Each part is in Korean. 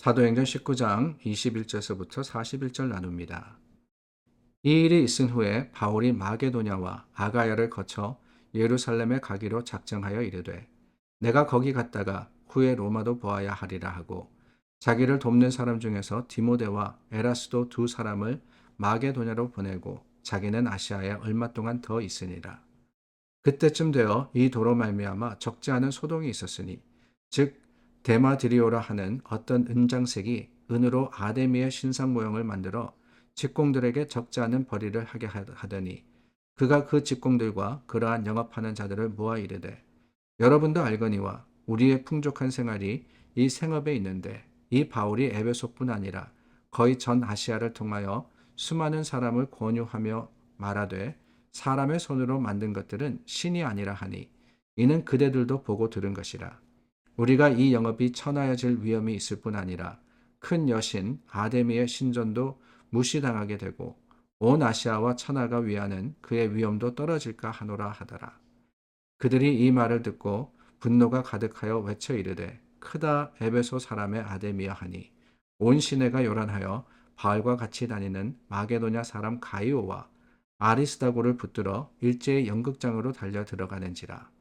사도행전 19장 21절서부터 41절 나눕니다. 이 일이 있은 후에 바울이 마게도냐와 아가야를 거쳐 예루살렘에 가기로 작정하여 이르되 내가 거기 갔다가 후에 로마도 보아야 하리라 하고 자기를 돕는 사람 중에서 디모데와 에라스도 두 사람을 마게도냐로 보내고 자기는 아시아에 얼마 동안 더 있으니라. 그때쯤 되어 이 도로 말미암아 적지 않은 소동이 있었으니 즉 데마드리오라 하는 어떤 은장색이 은으로 아데미의 신상 모형을 만들어 직공들에게 적지 않은 벌이를 하게 하더니 그가 그 직공들과 그러한 영업하는 자들을 모아 이르되 여러분도 알거니와 우리의 풍족한 생활이 이 생업에 있는데 이 바울이 에베소뿐 아니라 거의 전 아시아를 통하여 수많은 사람을 권유하며 말하되 사람의 손으로 만든 것들은 신이 아니라 하니 이는 그대들도 보고 들은 것이라. 우리가 이 영업이 천하여질 위험이 있을 뿐 아니라 큰 여신 아데미의 신전도 무시당하게 되고 온 아시아와 천하가 위하는 그의 위엄도 떨어질까 하노라 하더라. 그들이 이 말을 듣고 분노가 가득하여 외쳐 이르되 크다 에베소 사람의 아데미야 하니 온 시내가 요란하여 바울과 같이 다니는 마게도냐 사람 가이오와 아리스다고를 붙들어 일제히 연극장으로 달려 들어가는지라.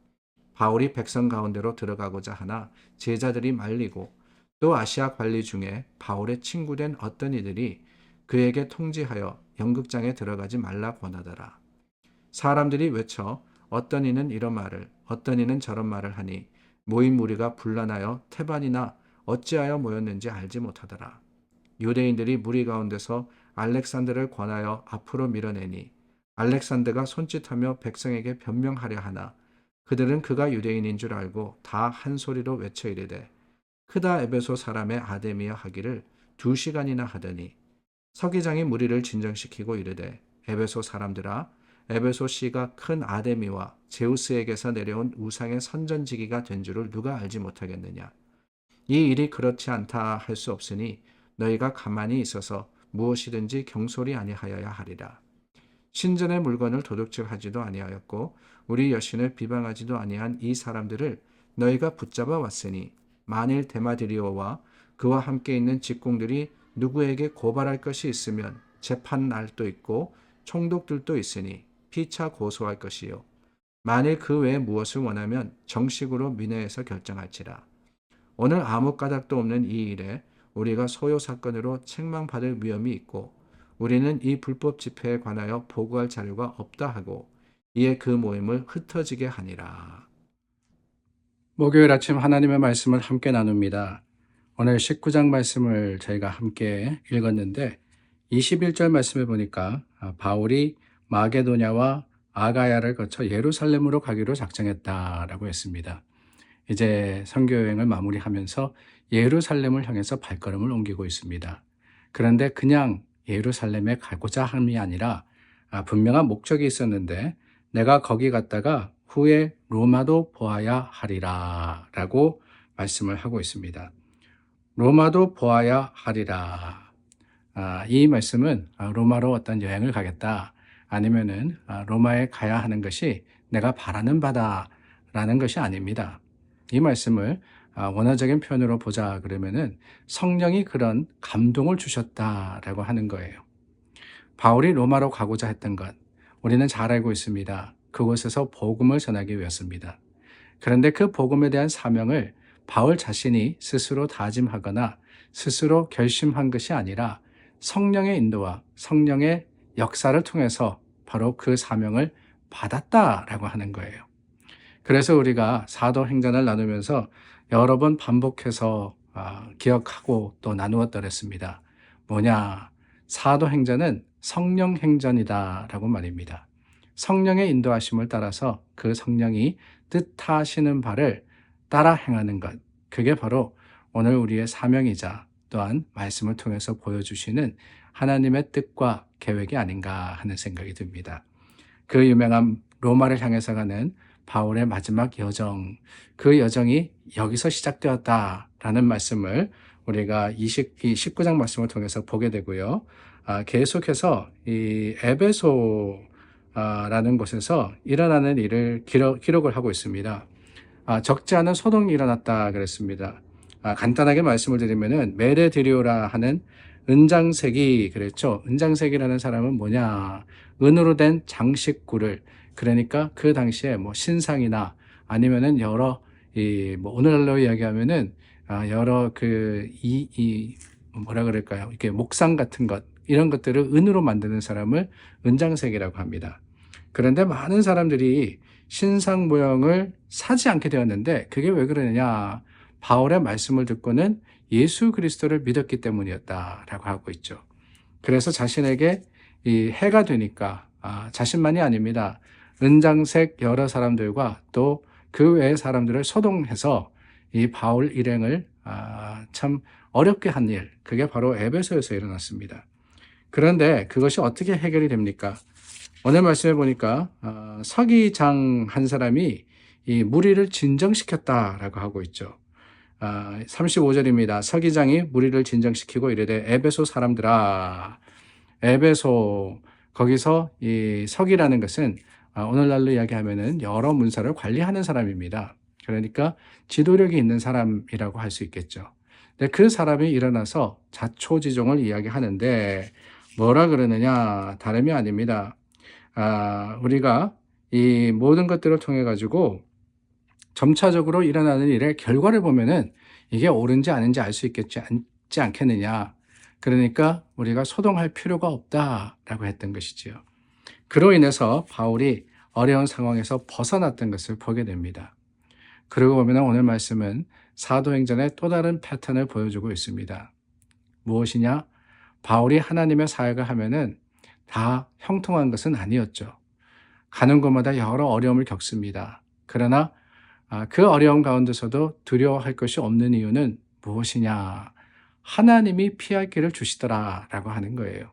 바울이 백성 가운데로 들어가고자 하나 제자들이 말리고 또 아시아 관리 중에 바울의 친구된 어떤 이들이 그에게 통지하여 연극장에 들어가지 말라 권하더라. 사람들이 외쳐 어떤 이는 이런 말을 어떤 이는 저런 말을 하니 모인 무리가 분란하여 태반이나 어찌하여 모였는지 알지 못하더라. 유대인들이 무리 가운데서 알렉산더를 권하여 앞으로 밀어내니 알렉산더가 손짓하며 백성에게 변명하려 하나 그들은 그가 유대인인 줄 알고 다 한 소리로 외쳐 이르되 크다 에베소 사람의 아데미야 하기를 2시간이나 하더니 서기장이 무리를 진정시키고 이르되 에베소 사람들아 에베소 씨가 큰 아데미와 제우스에게서 내려온 우상의 선전지기가 된 줄을 누가 알지 못하겠느냐. 이 일이 그렇지 않다 할 수 없으니 너희가 가만히 있어서 무엇이든지 경솔이 아니하여야 하리라. 신전의 물건을 도둑질하지도 아니하였고 우리 여신을 비방하지도 아니한 이 사람들을 너희가 붙잡아 왔으니 만일 데마드리오와 그와 함께 있는 직공들이 누구에게 고발할 것이 있으면 재판 날도 있고 총독들도 있으니 피차 고소할 것이요 만일 그 외에 무엇을 원하면 정식으로 민회에서 결정할지라. 오늘 아무 까닭도 없는 이 일에 우리가 소요 사건으로 책망받을 위험이 있고 우리는 이 불법 집회에 관하여 보고할 자료가 없다 하고 이에 그 모임을 흩어지게 하니라. 목요일 아침 하나님의 말씀을 함께 나눕니다. 오늘 19장 말씀을 저희가 함께 읽었는데 21절 말씀에 보니까 바울이 마게도냐와 아가야를 거쳐 예루살렘으로 가기로 작정했다라고 했습니다. 이제 선교 여행을 마무리하면서 예루살렘을 향해서 발걸음을 옮기고 있습니다. 그런데 그냥 예루살렘에 가고자 함이 아니라 분명한 목적이 있었는데 내가 거기 갔다가 후에 로마도 보아야 하리라 라고 말씀을 하고 있습니다. 로마도 보아야 하리라. 이 말씀은 로마로 어떤 여행을 가겠다 아니면은 로마에 가야 하는 것이 내가 바라는 바다라는 것이 아닙니다. 이 말씀을 원어적인 표현으로 보자 그러면은 성령이 그런 감동을 주셨다라고 하는 거예요. 바울이 로마로 가고자 했던 것, 우리는 잘 알고 있습니다. 그곳에서 복음을 전하기 위해서입니다. 그런데 그 복음에 대한 사명을 바울 자신이 스스로 다짐하거나 스스로 결심한 것이 아니라 성령의 인도와 성령의 역사를 통해서 바로 그 사명을 받았다라고 하는 거예요. 그래서 우리가 사도행전을 나누면서 여러 번 반복해서 기억하고 또 나누었더랬습니다. 뭐냐? 사도행전은 성령행전이다라고 말입니다. 성령의 인도하심을 따라서 그 성령이 뜻하시는 바를 따라 행하는 것, 그게 바로 오늘 우리의 사명이자 또한 말씀을 통해서 보여주시는 하나님의 뜻과 계획이 아닌가 하는 생각이 듭니다. 그 유명한 로마를 향해서 가는 바울의 마지막 여정, 그 여정이 여기서 시작되었다라는 말씀을 우리가 19장 말씀을 통해서 보게 되고요. 계속해서 이 에베소라는 곳에서 일어나는 일을 기록을 하고 있습니다. 적지 않은 소동이 일어났다 그랬습니다. 간단하게 말씀을 드리면은 메레드리오라 하는 은장색이 그랬죠. 은장색이라는 사람은 뭐냐? 은으로 된 장식구를, 그러니까 그 당시에 뭐 신상이나 아니면은 여러 이 뭐 오늘날로 이야기하면은 여러 이 뭐라 그럴까요? 이렇게 목상 같은 것, 이런 것들을 은으로 만드는 사람을 은장색이라고 합니다. 그런데 많은 사람들이 신상 모형을 사지 않게 되었는데, 그게 왜 그러느냐? 바울의 말씀을 듣고는 예수 그리스도를 믿었기 때문이었다라고 하고 있죠. 그래서 자신에게 이 해가 되니까 자신만이 아닙니다. 은장색 여러 사람들과 또 그 외의 사람들을 소동해서 이 바울 일행을 참 어렵게 한 일, 그게 바로 에베소에서 일어났습니다. 그런데 그것이 어떻게 해결이 됩니까? 오늘 말씀해 보니까 서기장 한 사람이 이 무리를 진정시켰다라고 하고 있죠. 35절입니다. 서기장이 무리를 진정시키고 이르되 에베소 사람들아, 에베소, 거기서 이 서기라는 것은 오늘날로 이야기하면은 여러 문서를 관리하는 사람입니다. 그러니까 지도력이 있는 사람이라고 할 수 있겠죠. 근데 그 사람이 일어나서 자초지종을 이야기하는데 뭐라 그러느냐? 다름이 아닙니다. 우리가 이 모든 것들을 통해 가지고 점차적으로 일어나는 일의 결과를 보면은 이게 옳은지 아닌지 알 수 있겠지 않겠느냐. 그러니까 우리가 소동할 필요가 없다라고 했던 것이지요. 그로 인해서 바울이 어려운 상황에서 벗어났던 것을 보게 됩니다. 그러고 보면 오늘 말씀은 사도행전의 또 다른 패턴을 보여주고 있습니다. 무엇이냐? 바울이 하나님의 사역을 하면은 다 형통한 것은 아니었죠. 가는 곳마다 여러 어려움을 겪습니다. 그러나 그 어려움 가운데서도 두려워할 것이 없는 이유는 무엇이냐? 하나님이 피할 길을 주시더라라고 하는 거예요.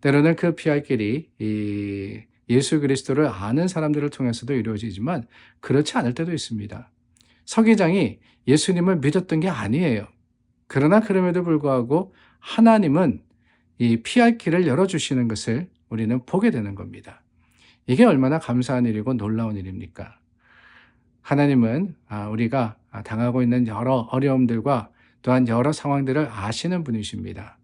때로는 그 피할 길이 이 예수 그리스도를 아는 사람들을 통해서도 이루어지지만 그렇지 않을 때도 있습니다. 서기장이 예수님을 믿었던 게 아니에요. 그러나 그럼에도 불구하고 하나님은 이 피할 길을 열어주시는 것을 우리는 보게 되는 겁니다. 이게 얼마나 감사한 일이고 놀라운 일입니까? 하나님은 우리가 당하고 있는 여러 어려움들과 또한 여러 상황들을 아시는 분이십니다.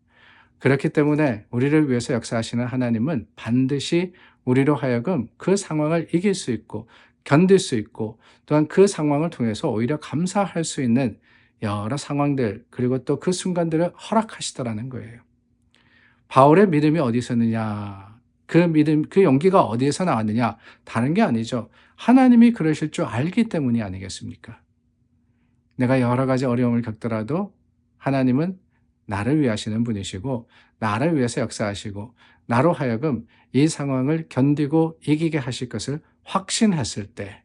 그렇기 때문에 우리를 위해서 역사하시는 하나님은 반드시 우리로 하여금 그 상황을 이길 수 있고 견딜 수 있고 또한 그 상황을 통해서 오히려 감사할 수 있는 여러 상황들, 그리고 또 그 순간들을 허락하시더라는 거예요. 바울의 믿음이 어디 있었느냐? 그 믿음, 그 용기가 어디에서 나왔느냐? 다른 게 아니죠. 하나님이 그러실 줄 알기 때문이 아니겠습니까? 내가 여러 가지 어려움을 겪더라도 하나님은 나를 위하시는 분이시고 나를 위해서 역사하시고 나로 하여금 이 상황을 견디고 이기게 하실 것을 확신했을 때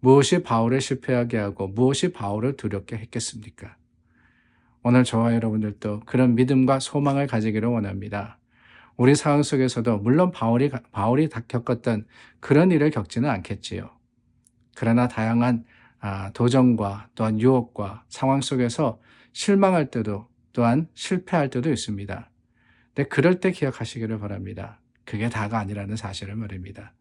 무엇이 바울을 실패하게 하고 무엇이 바울을 두렵게 했겠습니까? 오늘 저와 여러분들도 그런 믿음과 소망을 가지기를 원합니다. 우리 상황 속에서도 물론 바울이 겪었던 그런 일을 겪지는 않겠지요. 그러나 다양한 도전과 또한 유혹과 상황 속에서 실망할 때도 또한 실패할 때도 있습니다. 근데 그럴 때 기억하시기를 바랍니다. 그게 다가 아니라는 사실을 말입니다.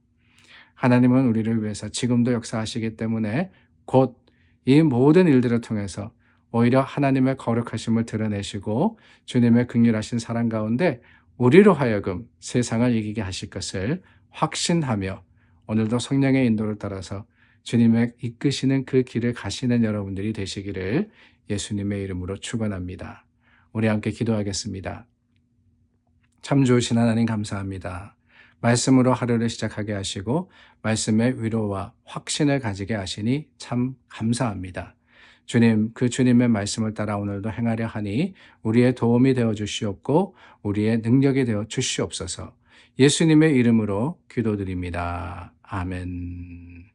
하나님은 우리를 위해서 지금도 역사하시기 때문에 곧 이 모든 일들을 통해서 오히려 하나님의 거룩하심을 드러내시고 주님의 긍휼하신 사랑 가운데 우리로 하여금 세상을 이기게 하실 것을 확신하며 오늘도 성령의 인도를 따라서 주님의 이끄시는 그 길을 가시는 여러분들이 되시기를 예수님의 이름으로 축원합니다. 우리 함께 기도하겠습니다. 참 좋으신 하나님 감사합니다. 말씀으로 하루를 시작하게 하시고 말씀의 위로와 확신을 가지게 하시니 참 감사합니다. 주님, 그 주님의 말씀을 따라 오늘도 행하려 하니 우리의 도움이 되어 주시옵고 우리의 능력이 되어 주시옵소서. 예수님의 이름으로 기도드립니다. 아멘.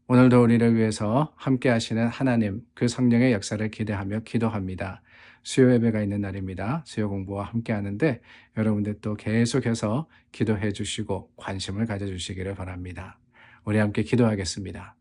오늘도 우리를 위해서 함께 하시는 하나님, 그 성령의 역사를 기대하며 기도합니다. 수요 예배가 있는 날입니다. 수요 공부와 함께 하는데 여러분들 또 계속해서 기도해 주시고 관심을 가져주시기를 바랍니다. 우리 함께 기도하겠습니다.